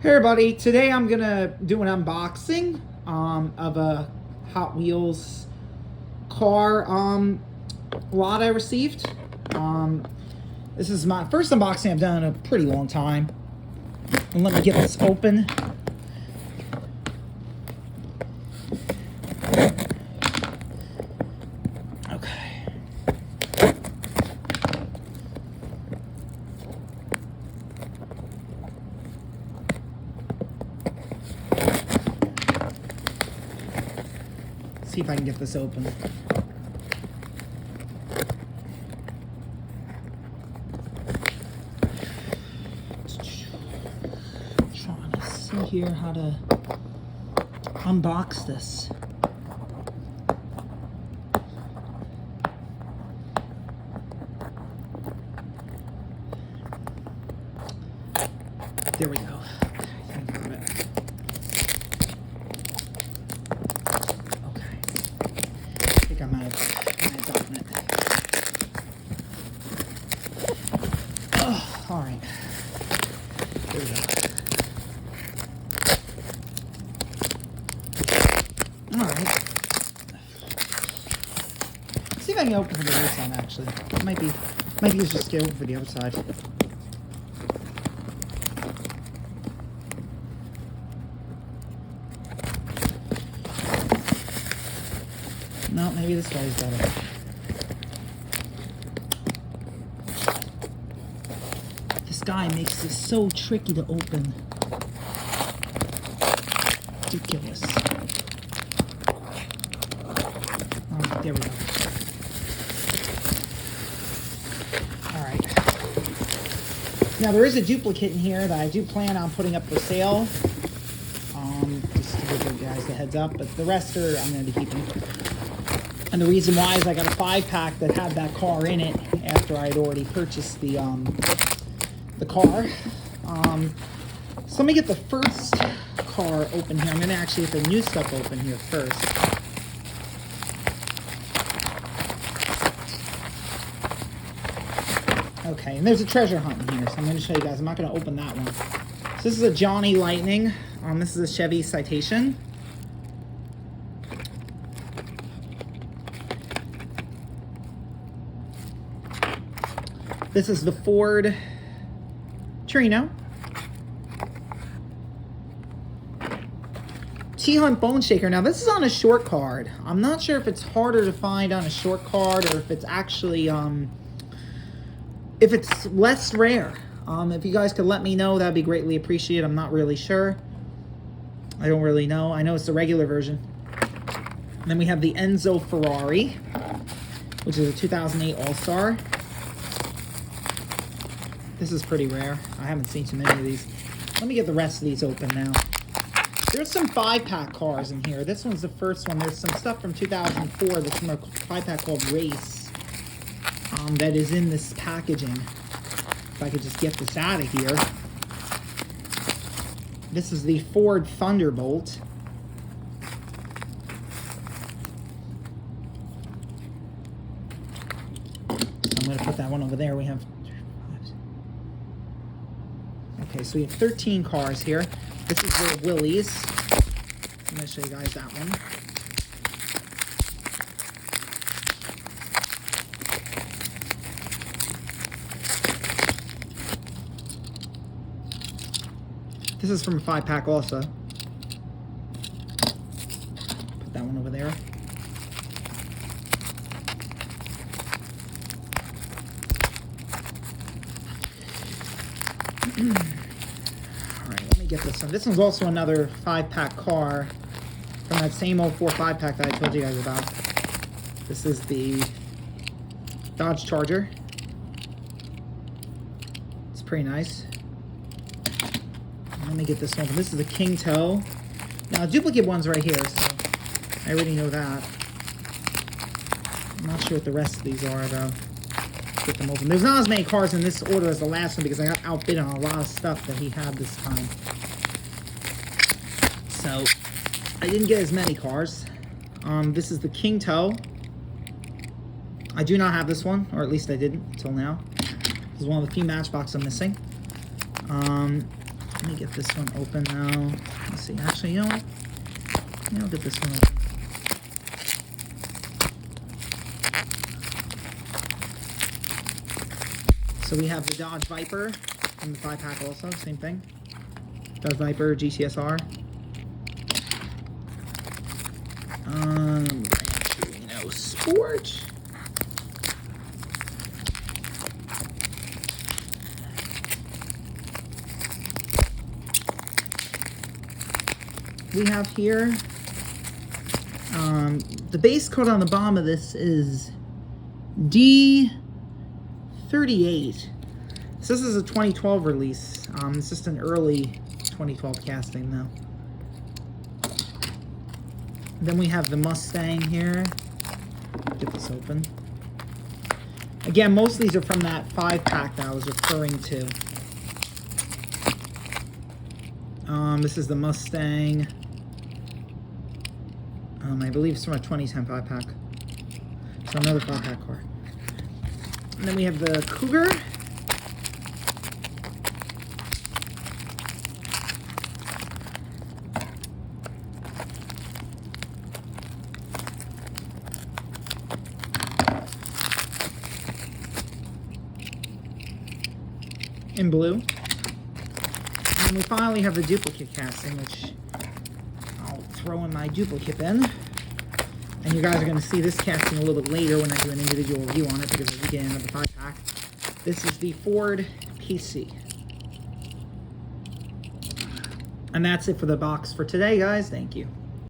Hey everybody, today I'm gonna do an unboxing of a Hot Wheels car lot I received. This is my first unboxing I've done in a pretty long time. And let me get this open. Okay. See if I can get this open. Trying to see here how to unbox this. There we go. I might have gotten it. Oh, all right. There we go. All right. See if I can open for the other side. Actually, it might be just get open for the other side. No, maybe this guy's better. This guy makes this so tricky to open. Ridiculous. Alright, there we go. Alright. Now there is a duplicate in here that I do plan on putting up for sale. Just to give you guys a heads up, but the rest are I'm going to be keeping. And the reason why is I got a 5-pack that had that car in it after I had already purchased the car. So let me get the first car open here. I'm going to actually get the new stuff open here first. Okay, and there's a treasure hunt in here, so I'm going to show you guys. I'm not going to open that one. So this is a Johnny Lightning. This is a Chevy Citation. This is the Ford Trino. T-Hunt Bone Shaker. Now this is on a short card. I'm not sure if it's harder to find on a short card or if it's actually if it's less rare. If you guys could let me know, that'd be greatly appreciated. I'm not really sure. I don't really know. I know it's the regular version. And then we have the Enzo Ferrari, which is a 2008 All-Star. This is pretty rare. I haven't seen too many of these. Let me get the rest of these open now. There's some 5-pack cars in here. This one's the first one. There's some stuff from 2004 that's from a 5-pack called Race that is in this packaging. If I could just get this out of here. This is the Ford Thunderbolt. I'm going to put that one over there. We have... Okay, so we have 13 cars here. This is the Willys. I'm going to show you guys that one. This is from a 5-pack also. Put that one over there. Alright, let me get this one. This one's also another 5-pack car from that same 04 5-pack that I told you guys about. This is the Dodge Charger. It's pretty nice. Let me get this one. This is the King Toe. Now, duplicate one's right here, so I already know that. I'm not sure what the rest of these are, though. Get them open. There's not as many cars in this order as the last one because I got outbid on a lot of stuff that he had this time. So I didn't get as many cars. This is the King Toe. I do not have this one, or at least I didn't until now. This is one of the few Matchbox I'm missing. Let me get this one open now. Let's see. Actually, you know what? Yeah, I'll get this one open. So we have the Dodge Viper in the 5-pack also, same thing. Dodge Viper GTSR. Gran Torino Sport. We have here, the base code on the bottom of this is D38. So this is a 2012 release. It's just an early 2012 casting though. Then we have the Mustang here. Get this open. Again, most of these are from that 5-pack that I was referring to. This is the Mustang. I believe it's from a 2010 5-pack. So another 5-pack car. And then we have the Cougar. In blue. And we finally have the duplicate casting, which I'll throw in my duplicate bin. And you guys are going to see this casting a little bit later when I do an individual review on it, because as we get into the 5-pack. This is the Ford PC. And that's it for the box for today, guys. Thank you.